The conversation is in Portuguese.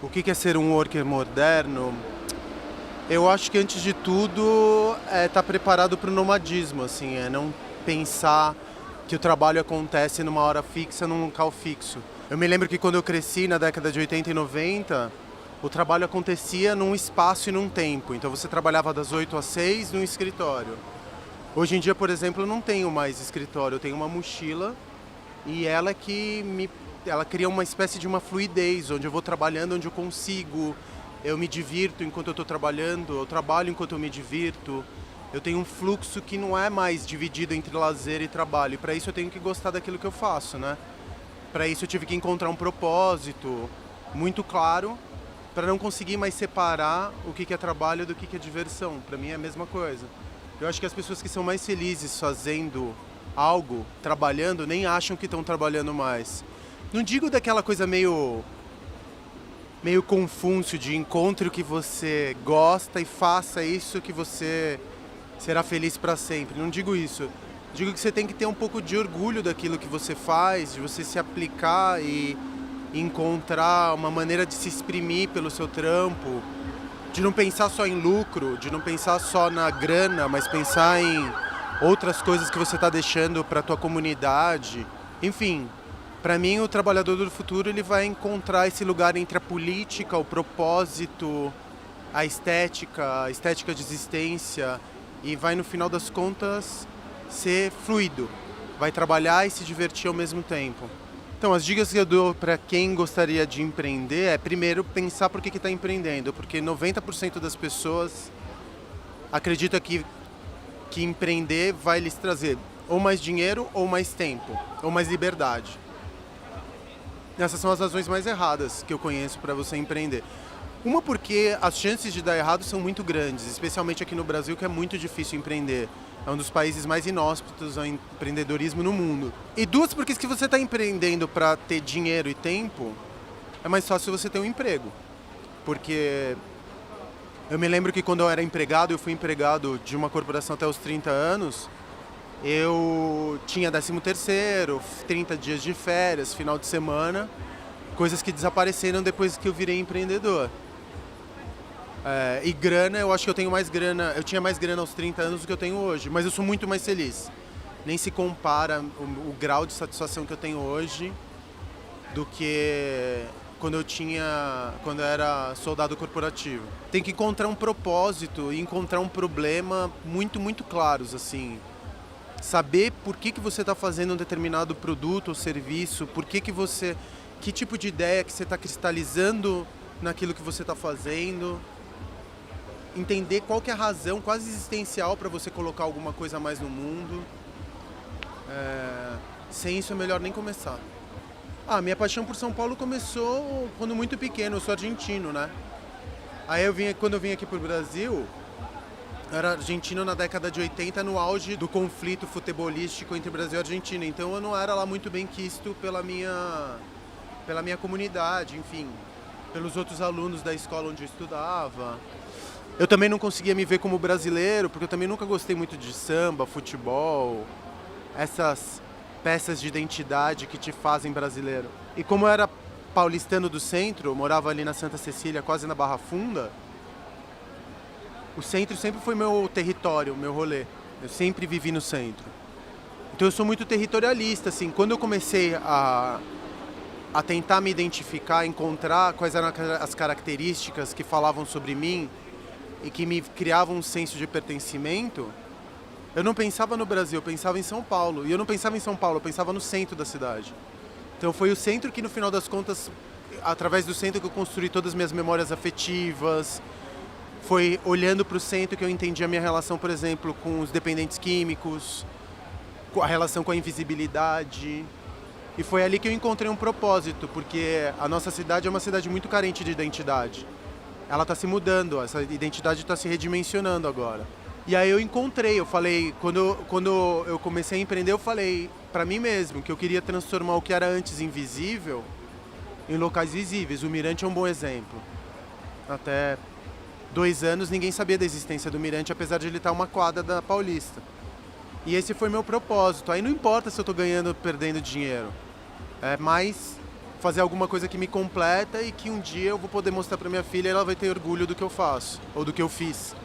O que é ser um worker moderno? Eu acho que antes de tudo é estar preparado para o nomadismo, assim, é não pensar que o trabalho acontece numa hora fixa, num local fixo. Eu me lembro que quando eu cresci na década de 80 e 90, o trabalho acontecia num espaço e num tempo. Então você trabalhava das 8 às 6 num escritório. Hoje em dia, por exemplo, eu não tenho mais escritório, eu tenho uma mochila e ela cria uma espécie de uma fluidez, onde eu vou trabalhando, onde eu consigo, eu me divirto enquanto eu estou trabalhando, eu trabalho enquanto eu me divirto. Eu tenho um fluxo que não é mais dividido entre lazer e trabalho, e para isso eu tenho que gostar daquilo que eu faço, né? Para isso eu tive que encontrar um propósito muito claro, para não conseguir mais separar o que é trabalho do que é diversão. Para mim é a mesma coisa. Eu acho que as pessoas que são mais felizes fazendo algo, trabalhando, nem acham que estão trabalhando mais. Não digo daquela coisa meio confúcio de encontre o que você gosta e faça isso que você será feliz para sempre. Não digo isso. Digo que você tem que ter um pouco de orgulho daquilo que você faz, de você se aplicar e encontrar uma maneira de se exprimir pelo seu trampo, de não pensar só em lucro, de não pensar só na grana, mas pensar em outras coisas que você está deixando para a tua comunidade. Enfim, para mim o trabalhador do futuro ele vai encontrar esse lugar entre a política, o propósito, a estética de existência, e vai no final das contas ser fluido, vai trabalhar e se divertir ao mesmo tempo. Então, as dicas que eu dou para quem gostaria de empreender é, primeiro, pensar por que está empreendendo, porque 90% das pessoas acredita que empreender vai lhes trazer ou mais dinheiro, ou mais tempo, ou mais liberdade. Essas são as razões mais erradas que eu conheço para você empreender. Uma, porque as chances de dar errado são muito grandes, especialmente aqui no Brasil, que é muito difícil empreender. É um dos países mais inóspitos ao empreendedorismo no mundo. E duas, porque se você está empreendendo para ter dinheiro e tempo, é mais fácil você ter um emprego. Porque eu me lembro que quando eu era empregado, eu fui empregado de uma corporação até os 30 anos, eu tinha 13º, 30 dias de férias, final de semana, coisas que desapareceram depois que eu virei empreendedor. E grana, eu acho que eu tenho mais grana, eu tinha mais grana aos 30 anos do que eu tenho hoje, mas eu sou muito mais feliz. Nem se compara o grau de satisfação que eu tenho hoje do que quando eu era soldado corporativo. Tem que encontrar um propósito e encontrar um problema muito, muito claros, assim. Saber por que você está fazendo um determinado produto ou serviço, que tipo de ideia que você está cristalizando naquilo que você está fazendo. Entender qual que é a razão quase existencial para você colocar alguma coisa a mais no mundo. Sem isso é melhor nem começar. Minha paixão por São Paulo começou quando muito pequeno, eu sou argentino, né? Aí quando eu vim aqui pro Brasil, eu era argentino na década de 80, no auge do conflito futebolístico entre Brasil e Argentina. Então eu não era lá muito bem quisto pela minha comunidade, enfim, pelos outros alunos da escola onde eu estudava. Eu também não conseguia me ver como brasileiro, porque eu também nunca gostei muito de samba, futebol, essas peças de identidade que te fazem brasileiro. E como eu era paulistano do centro, eu morava ali na Santa Cecília, quase na Barra Funda, o centro sempre foi meu território, meu rolê. Eu sempre vivi no centro. Então eu sou muito territorialista, assim. Quando eu comecei a tentar me identificar, encontrar quais eram as características que falavam sobre mim e que me criavam um senso de pertencimento, eu não pensava no Brasil, eu pensava em São Paulo. E eu não pensava em São Paulo, eu pensava no centro da cidade. Então foi o centro que, no final das contas, através do centro que eu construí todas as minhas memórias afetivas. Foi olhando para o centro que eu entendi a minha relação, por exemplo, com os dependentes químicos, a relação com a invisibilidade. E foi ali que eu encontrei um propósito, porque a nossa cidade é uma cidade muito carente de identidade. Ela está se mudando, essa identidade está se redimensionando agora. E aí eu falei, quando eu comecei a empreender, eu falei para mim mesmo que eu queria transformar o que era antes invisível em locais visíveis. O Mirante é um bom exemplo. Até 2 anos ninguém sabia da existência do Mirante, apesar de ele estar uma quadra da Paulista. E esse foi meu propósito. Aí não importa se eu estou ganhando ou perdendo dinheiro. É mais fazer alguma coisa que me completa e que um dia eu vou poder mostrar para minha filha e ela vai ter orgulho do que eu faço ou do que eu fiz.